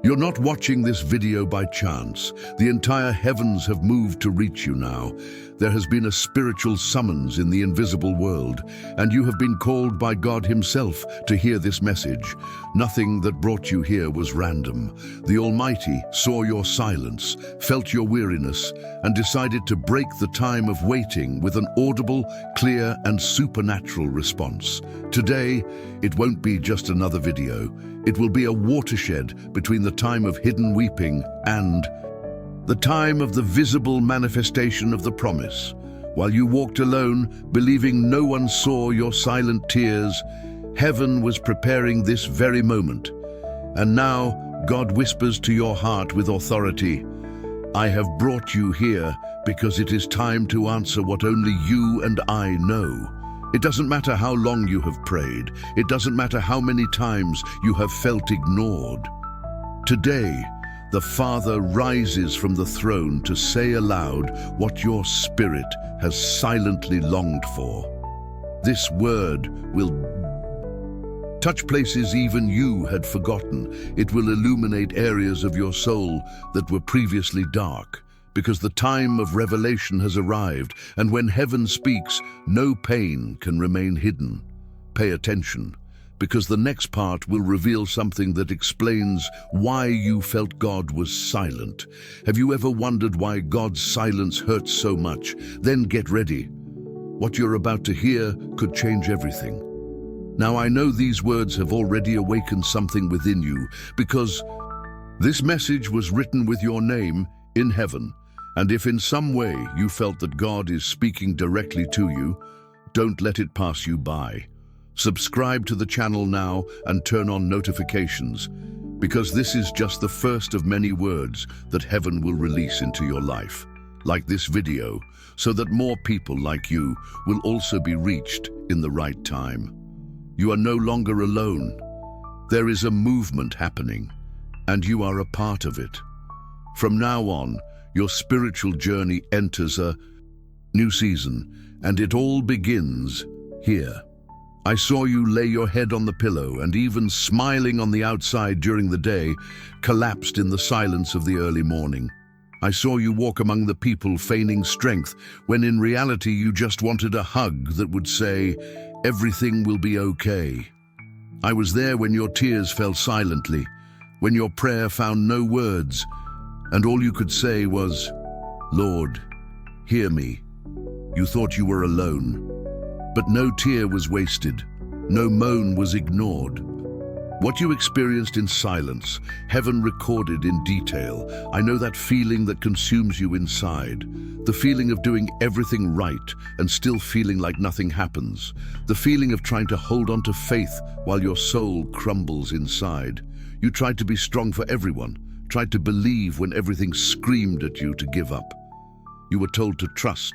You're not watching this video by chance. The entire heavens have moved to reach you now. There has been a spiritual summons in the invisible world, and you have been called by God Himself to hear this message. Nothing that brought you here was random. The Almighty saw your silence, felt your weariness, and decided to break the time of waiting with an audible, clear, and supernatural response. Today, it won't be just another video. It will be a watershed between the time of hidden weeping and the time of the visible manifestation of the promise. While you walked alone, believing no one saw your silent tears, heaven was preparing this very moment. And now, God whispers to your heart with authority, I have brought you here because it is time to answer what only you and I know. It doesn't matter how long you have prayed. It doesn't matter how many times you have felt ignored. Today, the Father rises from the throne to say aloud what your spirit has silently longed for. This word will touch places even you had forgotten. It will illuminate areas of your soul that were previously dark, because the time of revelation has arrived, and when heaven speaks, no pain can remain hidden. Pay attention, because the next part will reveal something that explains why you felt God was silent. Have you ever wondered why God's silence hurts so much? Then get ready. What you're about to hear could change everything. Now, I know these words have already awakened something within you, because this message was written with your name in heaven. And if in some way you felt that God is speaking directly to you, don't let it pass you by. Subscribe to the channel now and turn on notifications, because this is just the first of many words that heaven will release into your life, like this video, so that more people like you will also be reached in the right time. You are no longer alone. There is a movement happening, and you are a part of it. From now on, your spiritual journey enters a new season, and it all begins here. I saw you lay your head on the pillow, and even smiling on the outside during the day, collapsed in the silence of the early morning. I saw you walk among the people feigning strength, when in reality you just wanted a hug that would say, everything will be okay. I was there when your tears fell silently, when your prayer found no words, and all you could say was, Lord, hear me. You thought you were alone. But no tear was wasted, no moan was ignored. What you experienced in silence, heaven recorded in detail. I know that feeling that consumes you inside, the feeling of doing everything right and still feeling like nothing happens, the feeling of trying to hold on to faith while your soul crumbles inside. You tried to be strong for everyone, tried to believe when everything screamed at you to give up. You were told to trust.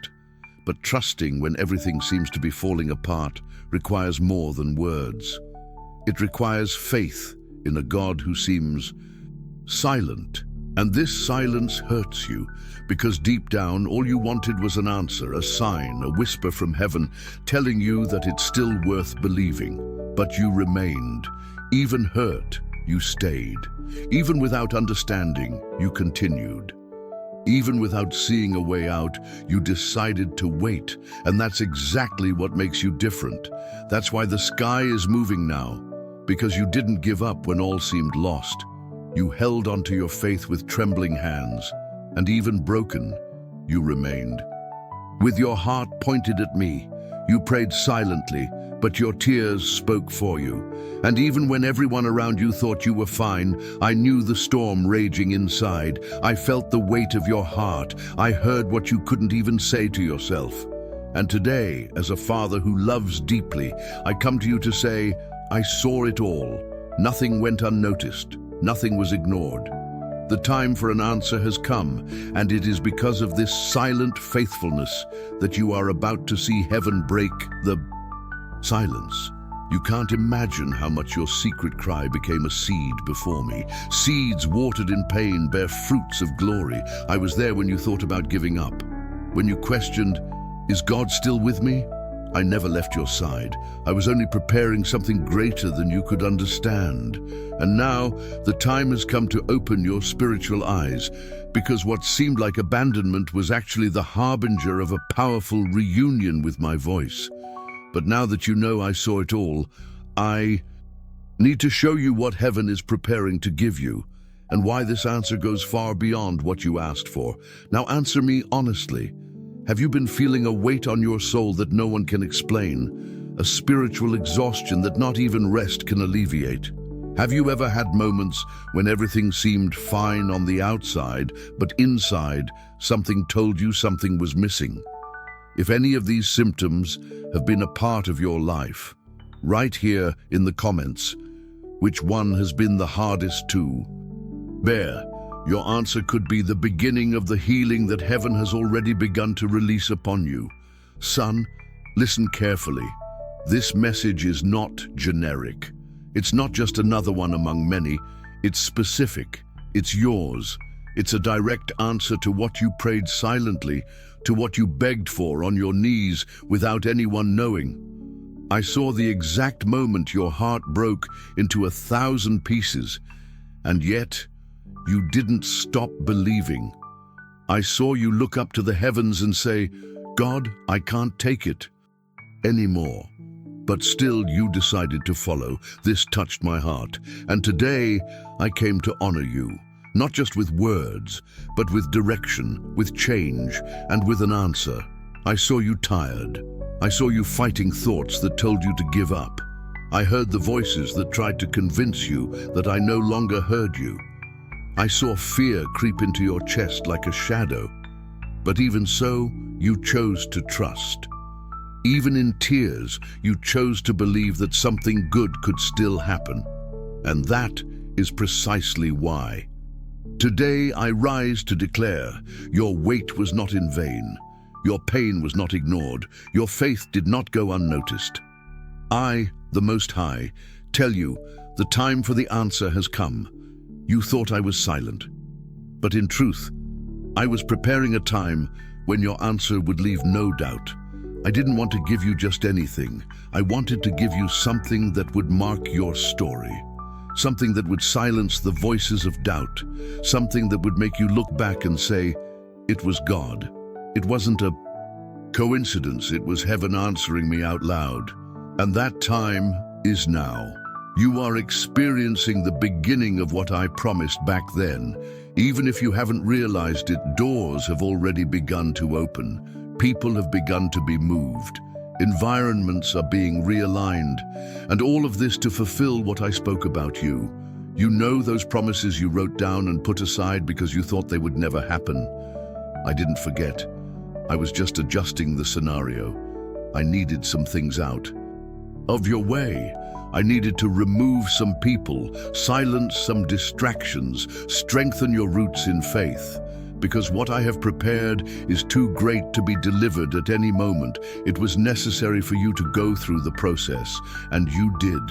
But trusting when everything seems to be falling apart requires more than words. It requires faith in a God who seems silent. And this silence hurts you, because deep down all you wanted was an answer, a sign, a whisper from heaven telling you that it's still worth believing. But you remained. Even hurt, you stayed. Even without understanding, you continued. Even without seeing a way out, you decided to wait, and that's exactly what makes you different. That's why the sky is moving now, because you didn't give up when all seemed lost. You held onto your faith with trembling hands, and even broken, you remained. With your heart pointed at me, you prayed silently, but your tears spoke for you. And even when everyone around you thought you were fine, I knew the storm raging inside. I felt the weight of your heart. I heard what you couldn't even say to yourself. And today, as a father who loves deeply, I come to you to say, I saw it all. Nothing went unnoticed. Nothing was ignored. The time for an answer has come, and it is because of this silent faithfulness that you are about to see heaven break the silence. You can't imagine how much your secret cry became a seed before me. Seeds watered in pain bear fruits of glory. I was there when you thought about giving up, when you questioned, is God still with me? I never left your side. I was only preparing something greater than you could understand. And now the time has come to open your spiritual eyes, because what seemed like abandonment was actually the harbinger of a powerful reunion with my voice. But now that you know I saw it all, I need to show you what heaven is preparing to give you, and why this answer goes far beyond what you asked for. Now answer me honestly. Have you been feeling a weight on your soul that no one can explain? A spiritual exhaustion that not even rest can alleviate? Have you ever had moments when everything seemed fine on the outside, but inside something told you something was missing? If any of these symptoms have been a part of your life, write here in the comments which one has been the hardest to bear. Your answer could be the beginning of the healing that heaven has already begun to release upon you. Son, listen carefully. This message is not generic. It's not just another one among many. It's specific. It's yours. It's a direct answer to what you prayed silently, to what you begged for on your knees without anyone knowing. I saw the exact moment your heart broke into 1,000 pieces, and yet you didn't stop believing. I saw you look up to the heavens and say, God, I can't take it anymore. But still you decided to follow. This touched my heart. And today I came to honor you, not just with words, but with direction, with change, and with an answer. I saw you tired. I saw you fighting thoughts that told you to give up. I heard the voices that tried to convince you that I no longer heard you. I saw fear creep into your chest like a shadow. But even so, you chose to trust. Even in tears, you chose to believe that something good could still happen. And that is precisely why. Today I rise to declare, your wait was not in vain. Your pain was not ignored. Your faith did not go unnoticed. I, the Most High, tell you, the time for the answer has come. You thought I was silent, but in truth, I was preparing a time when your answer would leave no doubt. I didn't want to give you just anything. I wanted to give you something that would mark your story, something that would silence the voices of doubt, something that would make you look back and say, it was God. It wasn't a coincidence, it was heaven answering me out loud. And that time is now. You are experiencing the beginning of what I promised back then. Even if you haven't realized it, doors have already begun to open. People have begun to be moved. Environments are being realigned. And all of this to fulfill what I spoke about you. You know those promises you wrote down and put aside because you thought they would never happen. I didn't forget. I was just adjusting the scenario. I needed some things out of your way. I needed to remove some people, silence some distractions, strengthen your roots in faith. Because what I have prepared is too great to be delivered at any moment. It was necessary for you to go through the process, and you did.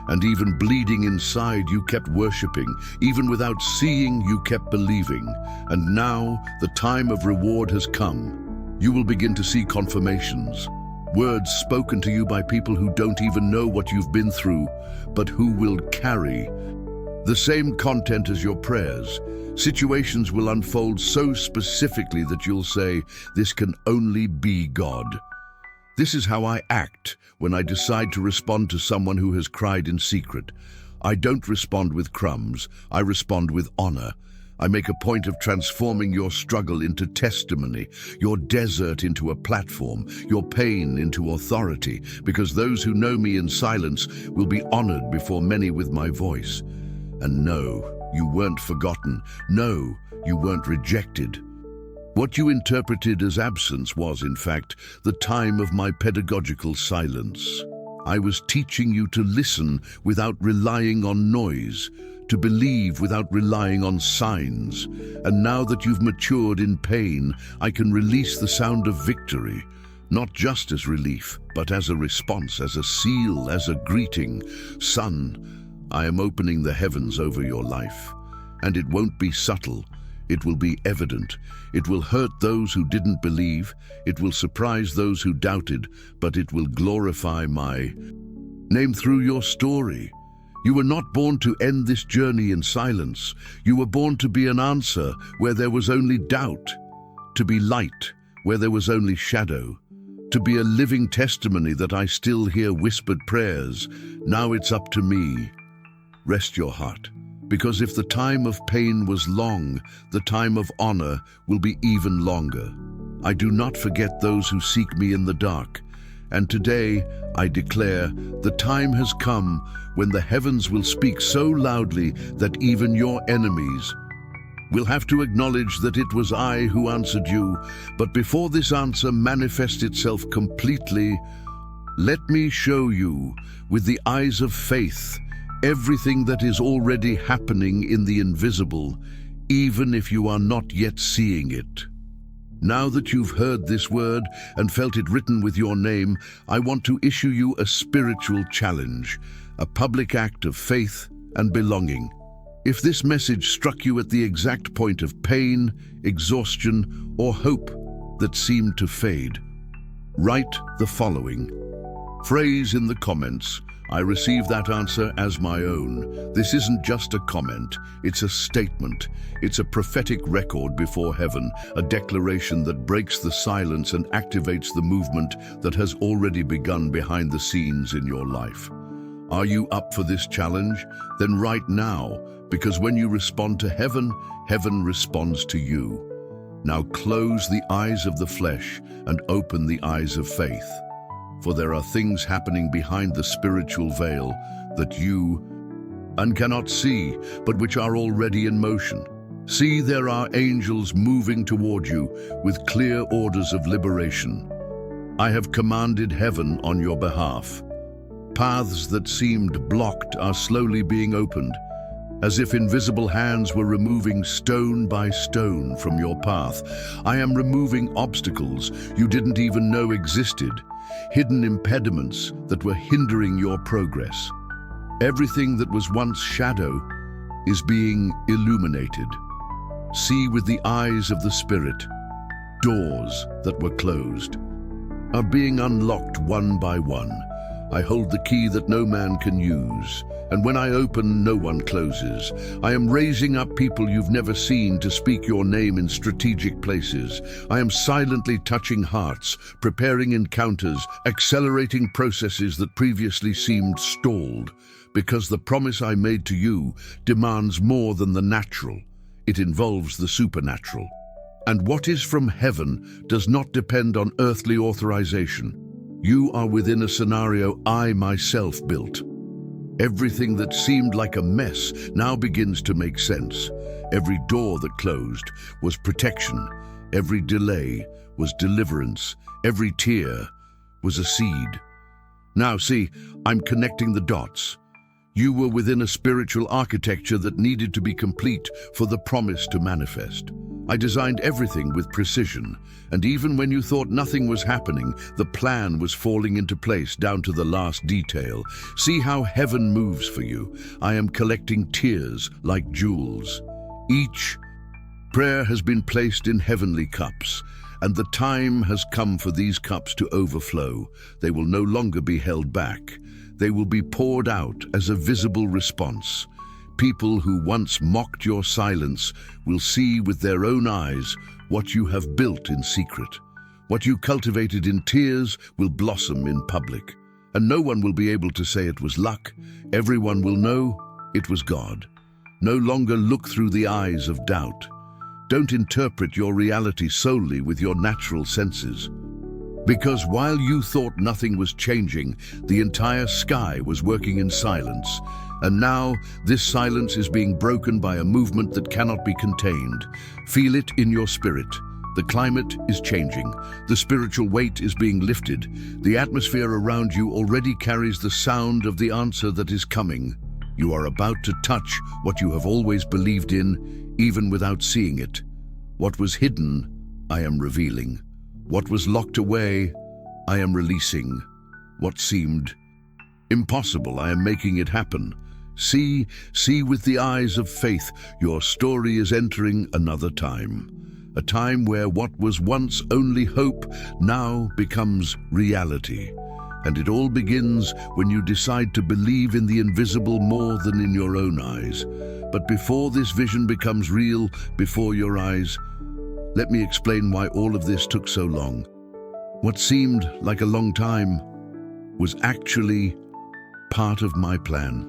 And even bleeding inside, you kept worshiping. Even without seeing, you kept believing. And now, the time of reward has come. You will begin to see confirmations. Words spoken to you by people who don't even know what you've been through, but who will carry the same content as your prayers. Situations will unfold so specifically that you'll say, this can only be God. This is how I act when I decide to respond to someone who has cried in secret. I don't respond with crumbs, I respond with honor. I make a point of transforming your struggle into testimony, your desert into a platform, your pain into authority, because those who know me in silence will be honored before many with my voice. And no, you weren't forgotten. No, you weren't rejected. What you interpreted as absence was, in fact, the time of my pedagogical silence. I was teaching you to listen without relying on noise, to believe without relying on signs. And now that you've matured in pain, I can release the sound of victory, not just as relief, but as a response, as a seal, as a greeting. Son, I am opening the heavens over your life, and it won't be subtle. It will be evident. It will hurt those who didn't believe. It will surprise those who doubted, but it will glorify my name through your story. You were not born to end this journey in silence. You were born to be an answer where there was only doubt, to be light where there was only shadow, to be a living testimony that I still hear whispered prayers. Now it's up to me. Rest your heart, because if the time of pain was long, the time of honor will be even longer. I do not forget those who seek me in the dark, and today I declare the time has come when the heavens will speak so loudly that even your enemies will have to acknowledge that it was I who answered you. But before this answer manifests itself completely, let me show you with the eyes of faith everything that is already happening in the invisible, even if you are not yet seeing it. Now that you've heard this word and felt it written with your name, I want to issue you a spiritual challenge, a public act of faith and belonging. If this message struck you at the exact point of pain, exhaustion, or hope that seemed to fade, write the following phrase in the comments. I receive that answer as my own. This isn't just a comment, it's a statement. It's a prophetic record before heaven, a declaration that breaks the silence and activates the movement that has already begun behind the scenes in your life. Are you up for this challenge? Then write now, because when you respond to heaven, heaven responds to you. Now close the eyes of the flesh and open the eyes of faith. For there are things happening behind the spiritual veil that you cannot see, but which are already in motion. See, there are angels moving toward you with clear orders of liberation. I have commanded heaven on your behalf. Paths that seemed blocked are slowly being opened, as if invisible hands were removing stone by stone from your path. I am removing obstacles you didn't even know existed, hidden impediments that were hindering your progress. Everything that was once shadow is being illuminated. See with the eyes of the Spirit. Doors that were closed are being unlocked one by one. I hold the key that no man can use, and when I open, no one closes. I am raising up people you've never seen to speak your name in strategic places. I am silently touching hearts, preparing encounters, accelerating processes that previously seemed stalled, because the promise I made to you demands more than the natural. It involves the supernatural. And what is from heaven does not depend on earthly authorization. You are within a scenario I myself built. Everything that seemed like a mess now begins to make sense. Every door that closed was protection. Every delay was deliverance. Every tear was a seed. Now see, I'm connecting the dots. You were within a spiritual architecture that needed to be complete for the promise to manifest. I designed everything with precision, and even when you thought nothing was happening, the plan was falling into place down to the last detail. See how heaven moves for you. I am collecting tears like jewels. Each prayer has been placed in heavenly cups, and the time has come for these cups to overflow. They will no longer be held back. They will be poured out as a visible response. People who once mocked your silence will see with their own eyes what you have built in secret. What you cultivated in tears will blossom in public. And no one will be able to say it was luck. Everyone will know it was God. No longer look through the eyes of doubt. Don't interpret your reality solely with your natural senses. Because while you thought nothing was changing, the entire sky was working in silence. And now, this silence is being broken by a movement that cannot be contained. Feel it in your spirit. The climate is changing. The spiritual weight is being lifted. The atmosphere around you already carries the sound of the answer that is coming. You are about to touch what you have always believed in, even without seeing it. What was hidden, I am revealing. What was locked away, I am releasing. What seemed impossible, I am making it happen. See with the eyes of faith, your story is entering another time. A time where what was once only hope now becomes reality. And it all begins when you decide to believe in the invisible more than in your own eyes. But before this vision becomes real before your eyes, let me explain why all of this took so long. What seemed like a long time was actually part of my plan.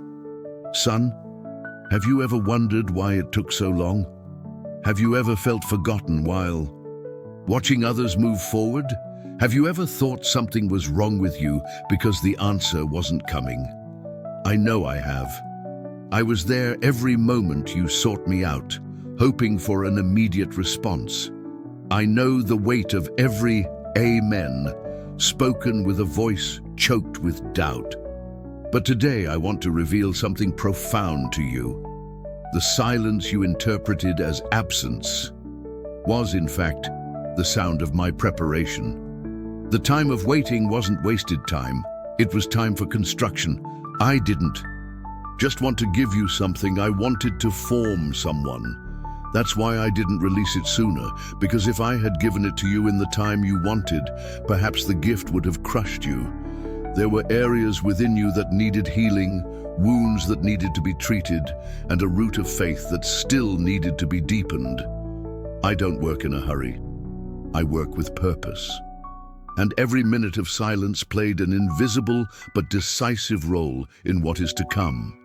Son, have you ever wondered why it took so long? Have you ever felt forgotten while watching others move forward? Have you ever thought something was wrong with you because the answer wasn't coming? I know I have. I was there every moment you sought me out, hoping for an immediate response. I know the weight of every amen spoken with a voice choked with doubt. But today I want to reveal something profound to you. The silence you interpreted as absence was, in fact, the sound of my preparation. The time of waiting wasn't wasted time. It was time for construction. I didn't just want to give you something. I wanted to form someone. That's why I didn't release it sooner, because if I had given it to you in the time you wanted, perhaps the gift would have crushed you. There were areas within you that needed healing, wounds that needed to be treated, and a root of faith that still needed to be deepened. I don't work in a hurry. I work with purpose. And every minute of silence played an invisible but decisive role in what is to come.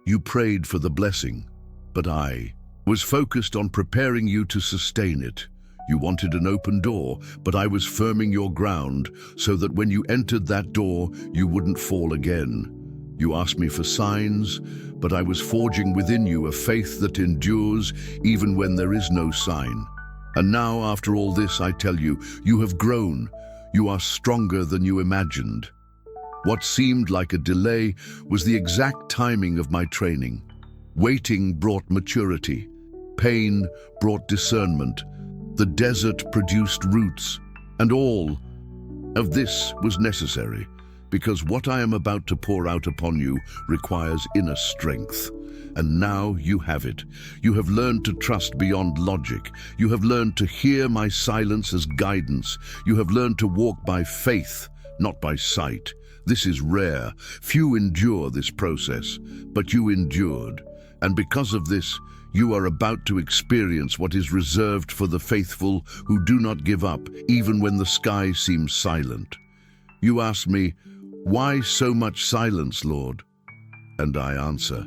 You prayed for the blessing, but I was focused on preparing you to sustain it. You wanted an open door, but I was firming your ground so that when you entered that door, you wouldn't fall again. You asked me for signs, but I was forging within you a faith that endures even when there is no sign. And now, after all this, I tell you, you have grown. You are stronger than you imagined. What seemed like a delay was the exact timing of my training. Waiting brought maturity. Pain brought discernment. The desert produced roots. And all of this was necessary, because what I am about to pour out upon you requires inner strength. And now you have it. You have learned to trust beyond logic. You have learned to hear my silence as guidance. You have learned to walk by faith, not by sight. This is rare. Few endure this process, but you endured. And because of this, you are about to experience what is reserved for the faithful who do not give up, even when the sky seems silent. You ask me, why so much silence, Lord? And I answer,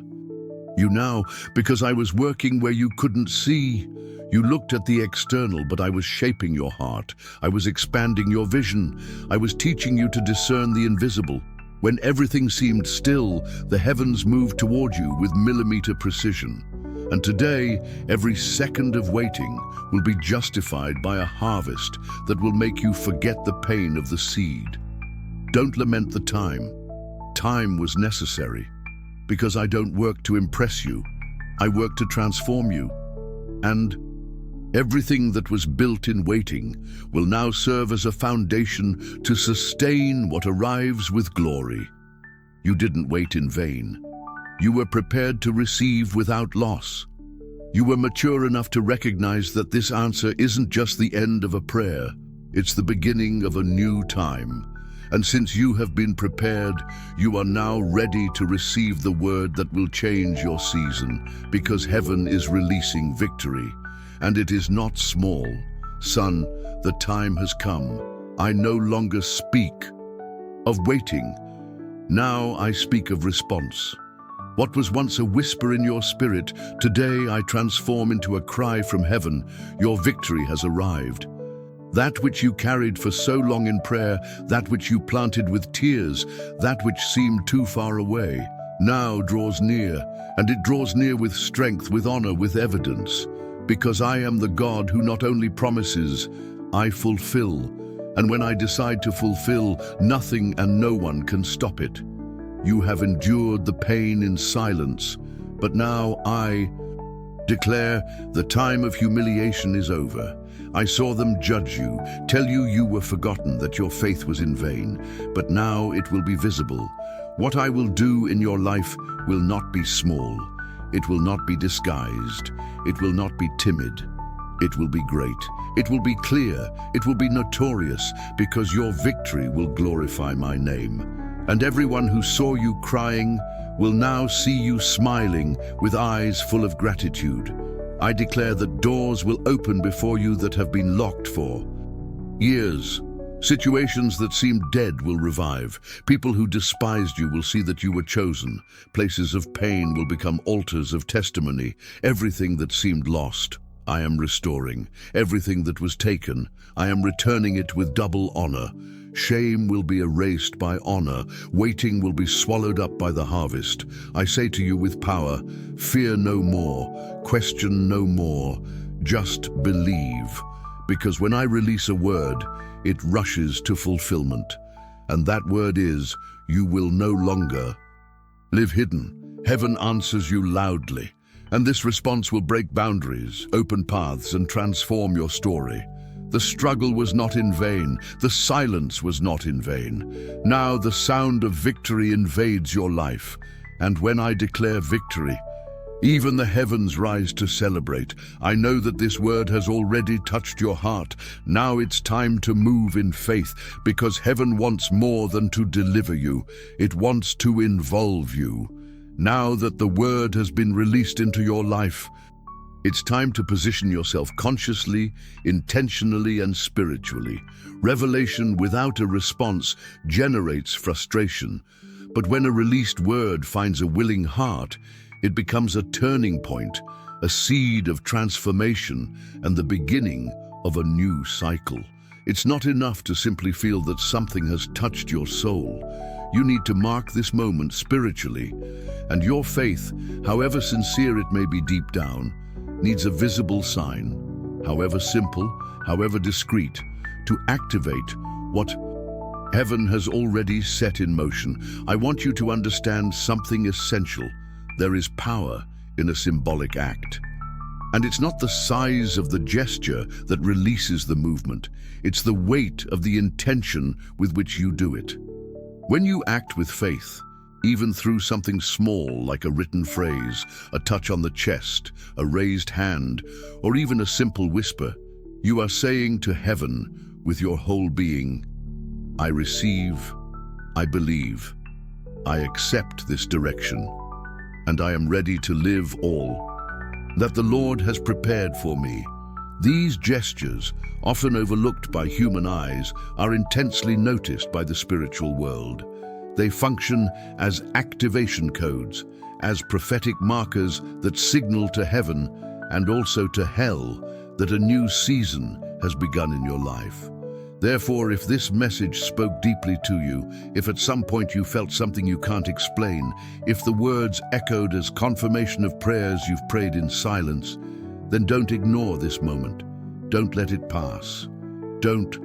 you now, because I was working where you couldn't see. You looked at the external, but I was shaping your heart. I was expanding your vision. I was teaching you to discern the invisible. When everything seemed still, the heavens moved toward you with millimeter precision. And today, every second of waiting will be justified by a harvest that will make you forget the pain of the seed. Don't lament the time. Time was necessary, because I don't work to impress you. I work to transform you. And everything that was built in waiting will now serve as a foundation to sustain what arrives with glory. You didn't wait in vain. You were prepared to receive without loss. You were mature enough to recognize that this answer isn't just the end of a prayer, it's the beginning of a new time. And since you have been prepared, you are now ready to receive the word that will change your season, because heaven is releasing victory. And it is not small. Son, the time has come. I no longer speak of waiting. Now I speak of response. What was once a whisper in your spirit, today I transform into a cry from heaven. Your victory has arrived. That which you carried for so long in prayer, that which you planted with tears, that which seemed too far away, now draws near, and it draws near with strength, with honor, with evidence. Because I am the God who not only promises, I fulfill. And when I decide to fulfill, nothing and no one can stop it. You have endured the pain in silence, but now I declare the time of humiliation is over. I saw them judge you, tell you you were forgotten, that your faith was in vain. But now it will be visible. What I will do in your life will not be small. It will not be disguised. It will not be timid. It will be great. It will be clear. It will be notorious, because your victory will glorify my name. And everyone who saw you crying will now see you smiling with eyes full of gratitude. I declare that doors will open before you that have been locked for years. Situations that seemed dead will revive. People who despised you will see that you were chosen. Places of pain will become altars of testimony. Everything that seemed lost, I am restoring. Everything that was taken, I am returning it with double honor. Shame will be erased by honor. Waiting will be swallowed up by the harvest. I say to you with power, fear no more, question no more, just believe. Because when I release a word, it rushes to fulfillment. And that word is, you will no longer live hidden. Heaven answers you loudly. And this response will break boundaries, open paths, and transform your story. The struggle was not in vain. The silence was not in vain. Now the sound of victory invades your life. And when I declare victory, even the heavens rise to celebrate. I know that this word has already touched your heart. Now it's time to move in faith, because heaven wants more than to deliver you. It wants to involve you. Now that the word has been released into your life, it's time to position yourself consciously, intentionally, and spiritually. Revelation without a response generates frustration. But when a released word finds a willing heart, it becomes a turning point, a seed of transformation, and the beginning of a new cycle. It's not enough to simply feel that something has touched your soul. You need to mark this moment spiritually, and your faith, however sincere it may be deep down, needs a visible sign, however simple, however discreet, to activate what heaven has already set in motion. I want you to understand something essential. There is power in a symbolic act. And it's not the size of the gesture that releases the movement. It's the weight of the intention with which you do it. When you act with faith, even through something small like a written phrase, a touch on the chest, a raised hand, or even a simple whisper, you are saying to heaven with your whole being, I receive, I believe, I accept this direction, and I am ready to live all that the Lord has prepared for me. These gestures, often overlooked by human eyes, are intensely noticed by the spiritual world. They function as activation codes, as prophetic markers that signal to heaven and also to hell that a new season has begun in your life. Therefore, if this message spoke deeply to you, if at some point you felt something you can't explain, if the words echoed as confirmation of prayers you've prayed in silence, then don't ignore this moment. Don't let it pass. Don't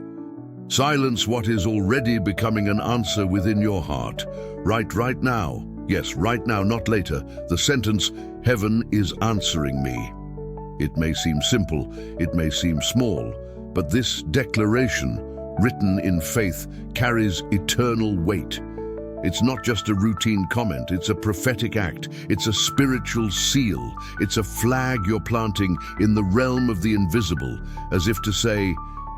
silence what is already becoming an answer within your heart. Right now. Yes, right now, not later. The sentence, heaven is answering me. It may seem simple, it may seem small, but this declaration, written in faith, carries eternal weight. It's not just a routine comment, it's a prophetic act, it's a spiritual seal, it's a flag you're planting in the realm of the invisible, as if to say,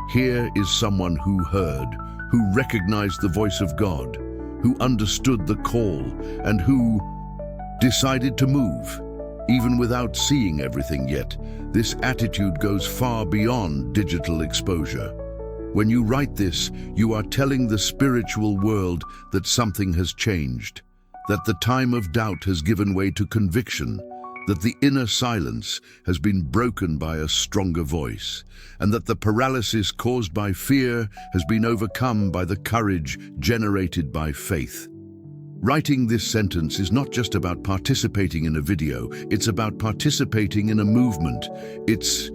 here is someone who heard, who recognized the voice of God, who understood the call, and who decided to move. Even without seeing everything yet, this attitude goes far beyond digital exposure. When you write this, you are telling the spiritual world that something has changed, that the time of doubt has given way to conviction, that the inner silence has been broken by a stronger voice, and that the paralysis caused by fear has been overcome by the courage generated by faith. Writing this sentence is not just about participating in a video, it's about participating in a movement. It's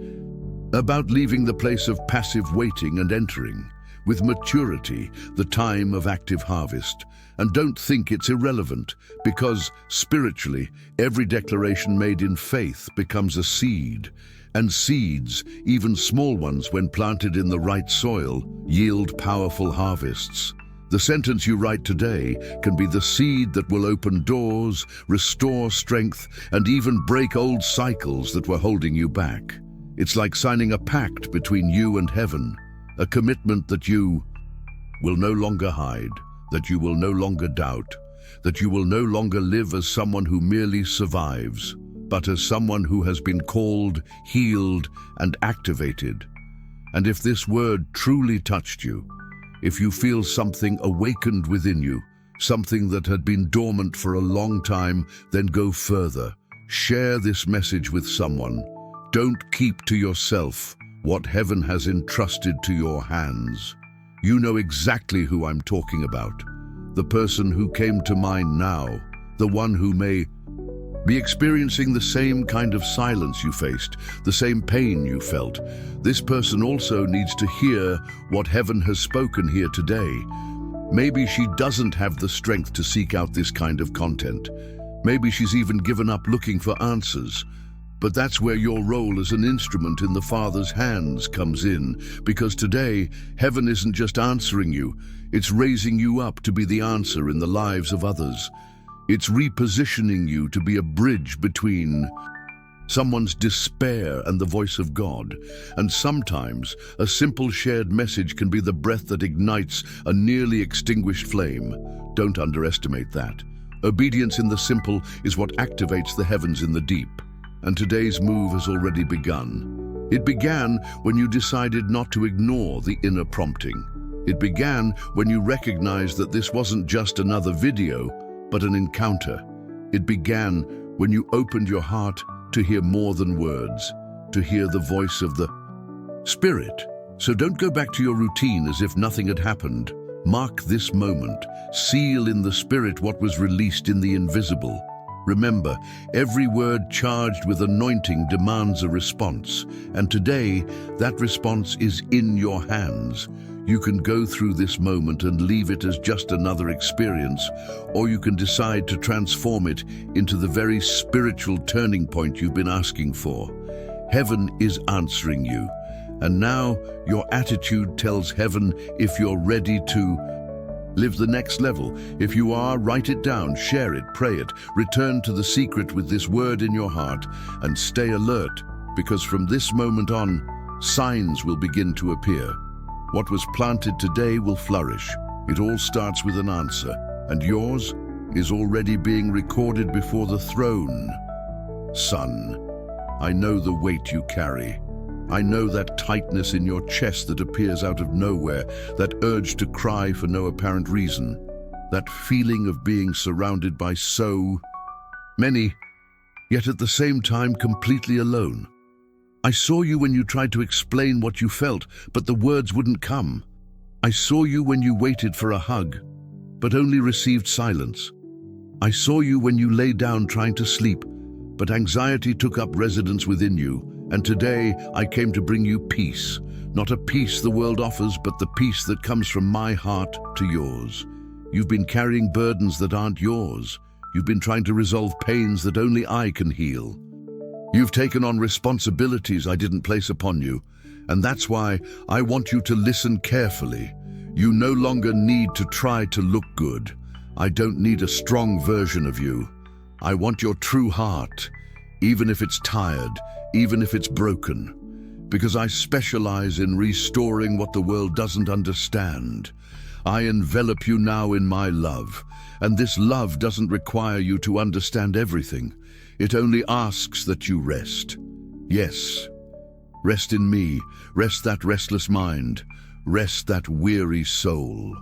about leaving the place of passive waiting and entering, with maturity, the time of active harvest. And don't think it's irrelevant, because spiritually, every declaration made in faith becomes a seed. And seeds, even small ones when planted in the right soil, yield powerful harvests. The sentence you write today can be the seed that will open doors, restore strength, and even break old cycles that were holding you back. It's like signing a pact between you and heaven, a commitment that you will no longer hide, that you will no longer doubt, that you will no longer live as someone who merely survives, but as someone who has been called, healed, and activated. And if this word truly touched you, if you feel something awakened within you, something that had been dormant for a long time, then go further. Share this message with someone. Don't keep to yourself what heaven has entrusted to your hands. You know exactly who I'm talking about. The person who came to mind now, the one who may be experiencing the same kind of silence you faced, the same pain you felt. This person also needs to hear what heaven has spoken here today. Maybe she doesn't have the strength to seek out this kind of content. Maybe she's even given up looking for answers. But that's where your role as an instrument in the Father's hands comes in, because today, heaven isn't just answering you, it's raising you up to be the answer in the lives of others. It's repositioning you to be a bridge between someone's despair and the voice of God. And sometimes, a simple shared message can be the breath that ignites a nearly extinguished flame. Don't underestimate that. Obedience in the simple is what activates the heavens in the deep. And today's move has already begun. It began when you decided not to ignore the inner prompting. It began when you recognized that this wasn't just another video, but an encounter. It began when you opened your heart to hear more than words, to hear the voice of the Spirit. So don't go back to your routine as if nothing had happened. Mark this moment. Seal in the Spirit what was released in the invisible. Remember, every word charged with anointing demands a response, and today, that response is in your hands. You can go through this moment and leave it as just another experience, or you can decide to transform it into the very spiritual turning point you've been asking for. Heaven is answering you, and now your attitude tells heaven if you're ready to live the next level. If you are, write it down, share it, pray it, return to the secret with this word in your heart, and stay alert, because from this moment on, signs will begin to appear. What was planted today will flourish. It all starts with an answer, and yours is already being recorded before the throne. Son, I know the weight you carry. I know that tightness in your chest that appears out of nowhere, that urge to cry for no apparent reason, that feeling of being surrounded by so many, yet at the same time completely alone. I saw you when you tried to explain what you felt, but the words wouldn't come. I saw you when you waited for a hug, but only received silence. I saw you when you lay down trying to sleep, but anxiety took up residence within you. And today I came to bring you peace, not a peace the world offers, but the peace that comes from my heart to yours. You've been carrying burdens that aren't yours. You've been trying to resolve pains that only I can heal. You've taken on responsibilities I didn't place upon you, and that's why I want you to listen carefully. You no longer need to try to look good. I don't need a strong version of you. I want your true heart, even if it's tired, even if it's broken, because I specialize in restoring what the world doesn't understand. I envelop you now in my love, and this love doesn't require you to understand everything. It only asks that you rest. Yes, rest in me, rest that restless mind, rest that weary soul,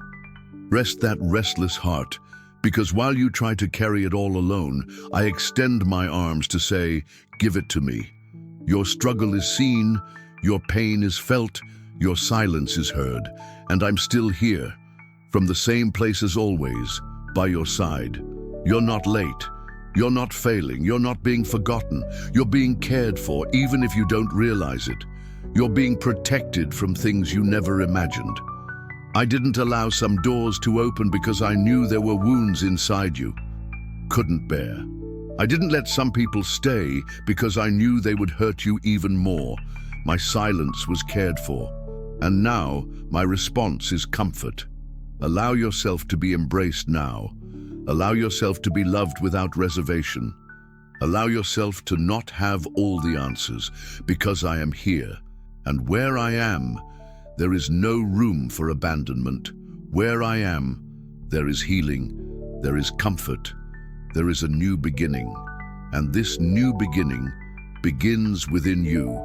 rest that restless heart, because while you try to carry it all alone, I extend my arms to say, give it to me. Your struggle is seen, your pain is felt, your silence is heard, and I'm still here, from the same place as always, by your side. You're not late, you're not failing, you're not being forgotten, you're being cared for even if you don't realize it. You're being protected from things you never imagined. I didn't allow some doors to open because I knew there were wounds inside you. Couldn't bear. I didn't let some people stay because I knew they would hurt you even more. My silence was cared for. And now my response is comfort. Allow yourself to be embraced now. Allow yourself to be loved without reservation. Allow yourself to not have all the answers, because I am here. And where I am, there is no room for abandonment. Where I am, there is healing, there is comfort, there is a new beginning. And this new beginning begins within you.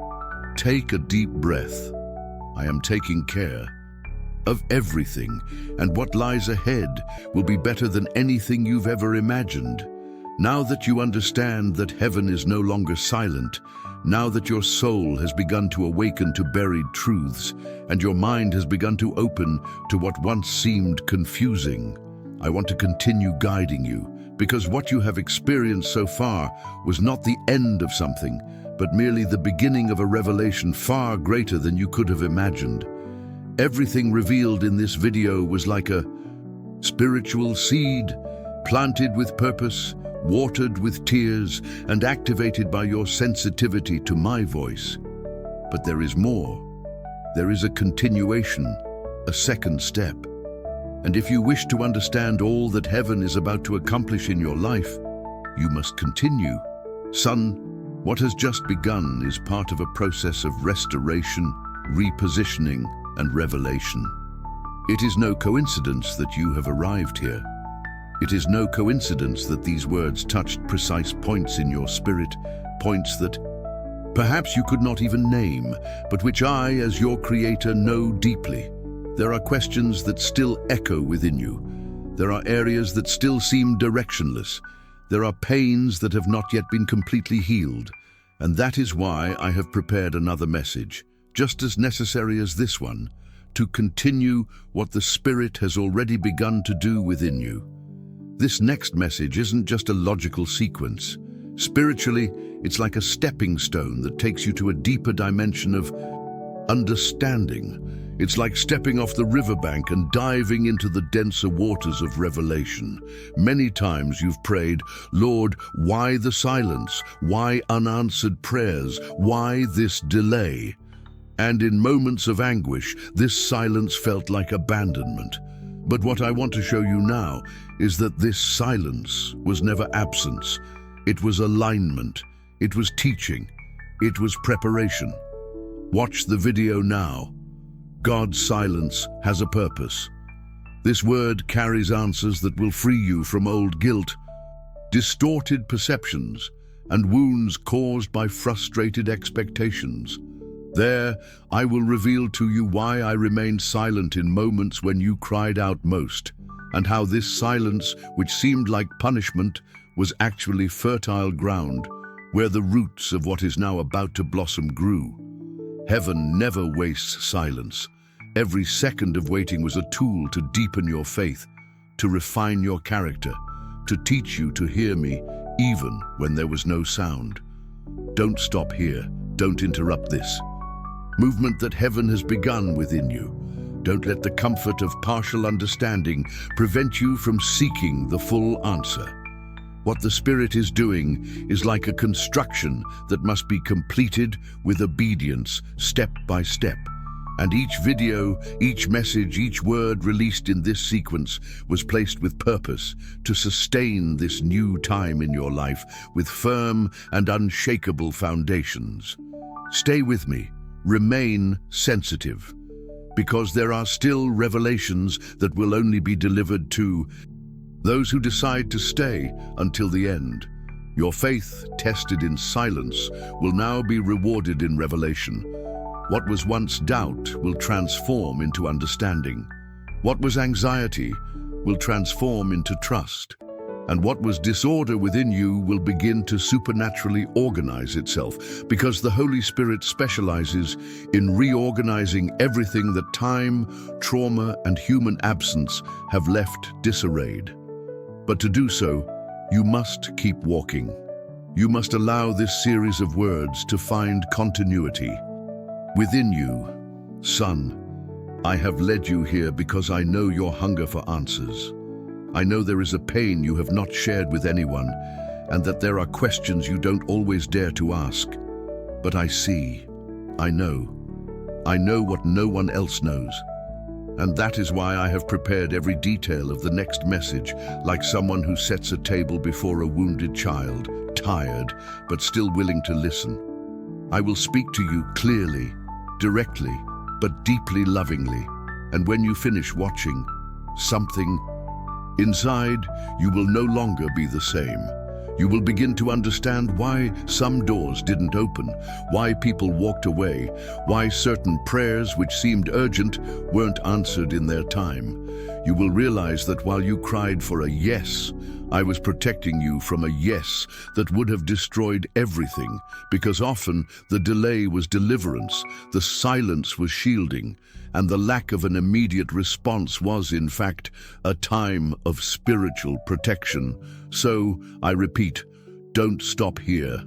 Take a deep breath. I am taking care of everything, and what lies ahead will be better than anything you've ever imagined. Now that you understand that heaven is no longer silent, now that your soul has begun to awaken to buried truths, and your mind has begun to open to what once seemed confusing, I want to continue guiding you, because what you have experienced so far was not the end of something, but merely the beginning of a revelation far greater than you could have imagined. Everything revealed in this video was like a spiritual seed, planted with purpose, watered with tears, and activated by your sensitivity to my voice. But there is more. There is a continuation, a second step. And if you wish to understand all that heaven is about to accomplish in your life, you must continue. Son, what has just begun is part of a process of restoration, repositioning, and revelation. It is no coincidence that you have arrived here. It is no coincidence that these words touched precise points in your spirit, points that perhaps you could not even name, but which I, as your creator, know deeply. There are questions that still echo within you. There are areas that still seem directionless. There are pains that have not yet been completely healed. And that is why I have prepared another message, just as necessary as this one, to continue what the Spirit has already begun to do within you. This next message isn't just a logical sequence. Spiritually, it's like a stepping stone that takes you to a deeper dimension of understanding. It's like stepping off the riverbank and diving into the denser waters of revelation. Many times you've prayed, Lord, why the silence? Why unanswered prayers? Why this delay? And in moments of anguish, this silence felt like abandonment. But what I want to show you now is that this silence was never absence. It was alignment. It was teaching. It was preparation. Watch the video now. God's silence has a purpose. This word carries answers that will free you from old guilt, distorted perceptions, and wounds caused by frustrated expectations. There, I will reveal to you why I remained silent in moments when you cried out most, and how this silence, which seemed like punishment, was actually fertile ground, where the roots of what is now about to blossom grew. Heaven never wastes silence. Every second of waiting was a tool to deepen your faith, to refine your character, to teach you to hear me even when there was no sound. Don't stop here. Don't interrupt this movement that heaven has begun within you. Don't let the comfort of partial understanding prevent you from seeking the full answer. What the Spirit is doing is like a construction that must be completed with obedience, step by step. And each video, each message, each word released in this sequence was placed with purpose to sustain this new time in your life with firm and unshakable foundations. Stay with me. Remain sensitive, because there are still revelations that will only be delivered to those who decide to stay until the end. Your faith, tested in silence, will now be rewarded in revelation. What was once doubt will transform into understanding. What was anxiety will transform into trust. And what was disorder within you will begin to supernaturally organize itself, because the Holy Spirit specializes in reorganizing everything that time, trauma, and human absence have left disarrayed. But to do so, you must keep walking. You must allow this series of words to find continuity. Within you, Son, I have led you here because I know your hunger for answers. I know there is a pain you have not shared with anyone, and that there are questions you don't always dare to ask. But I see, I know what no one else knows. And that is why I have prepared every detail of the next message, like someone who sets a table before a wounded child, tired, but still willing to listen. I will speak to you clearly, directly, but deeply lovingly. And when you finish watching, something inside, you will no longer be the same. You will begin to understand why some doors didn't open, why people walked away, why certain prayers which seemed urgent weren't answered in their time. You will realize that while you cried for a yes, I was protecting you from a yes that would have destroyed everything, because often the delay was deliverance, the silence was shielding, and the lack of an immediate response was, in fact, a time of spiritual protection. So, I repeat, don't stop here.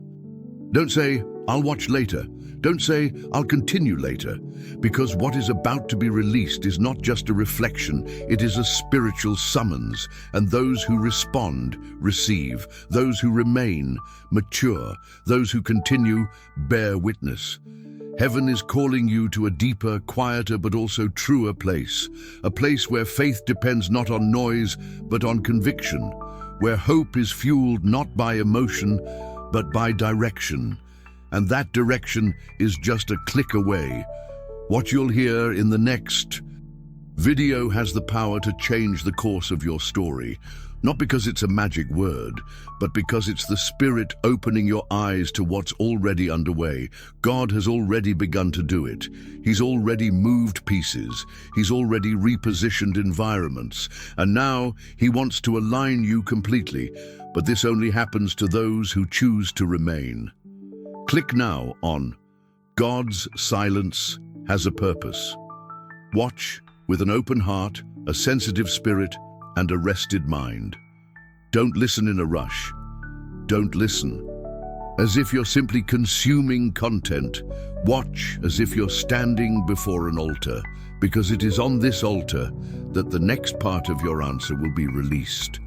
Don't say, I'll watch later. Don't say, I'll continue later. Because what is about to be released is not just a reflection, it is a spiritual summons. And those who respond, receive. Those who remain, mature. Those who continue, bear witness. Heaven is calling you to a deeper, quieter, but also truer place. A place where faith depends not on noise, but on conviction. Where hope is fueled not by emotion, but by direction. And that direction is just a click away. What you'll hear in the next video has the power to change the course of your story. Not because it's a magic word, but because it's the Spirit opening your eyes to what's already underway. God has already begun to do it. He's already moved pieces. He's already repositioned environments. And now He wants to align you completely. But this only happens to those who choose to remain. Click now on God's Silence Has a Purpose. Watch with an open heart, a sensitive spirit, and a rested mind. Don't listen in a rush. Don't listen as if you're simply consuming content. Watch as if you're standing before an altar, because it is on this altar that the next part of your answer will be released.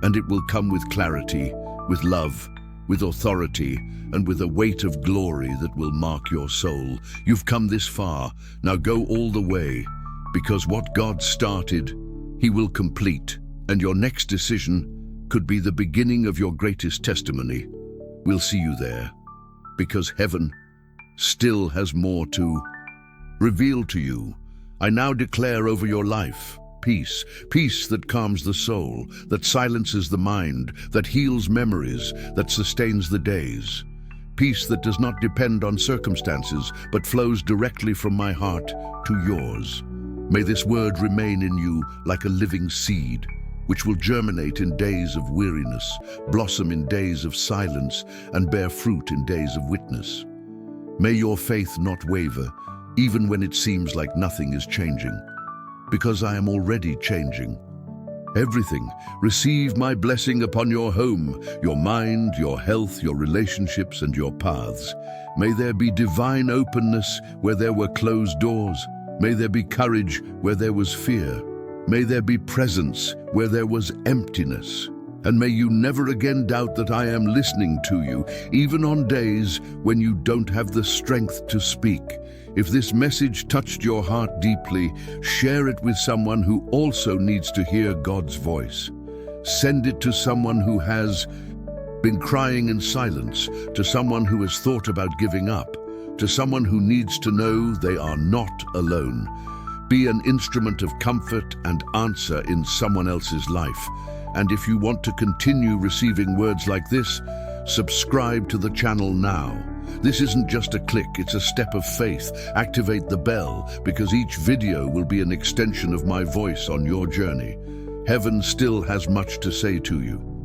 And it will come with clarity, with love, with authority, and with a weight of glory that will mark your soul. You've come this far. Now go all the way, because what God started, He will complete, and your next decision could be the beginning of your greatest testimony. We'll see you there, because heaven still has more to reveal to you. I now declare over your life peace, peace that calms the soul, that silences the mind, that heals memories, that sustains the days. Peace that does not depend on circumstances, but flows directly from my heart to yours. May this word remain in you like a living seed, which will germinate in days of weariness, blossom in days of silence, and bear fruit in days of witness. May your faith not waver, even when it seems like nothing is changing, because I am already changing. Everything. Receive my blessing upon your home, your mind, your health, your relationships, and your paths. May there be divine openness where there were closed doors. May there be courage where there was fear. May there be presence where there was emptiness. And may you never again doubt that I am listening to you, even on days when you don't have the strength to speak. If this message touched your heart deeply, share it with someone who also needs to hear God's voice. Send it to someone who has been crying in silence, to someone who has thought about giving up, to someone who needs to know they are not alone. Be an instrument of comfort and answer in someone else's life. And if you want to continue receiving words like this, subscribe to the channel now. This isn't just a click, it's a step of faith. Activate the bell, because each video will be an extension of my voice on your journey. Heaven still has much to say to you.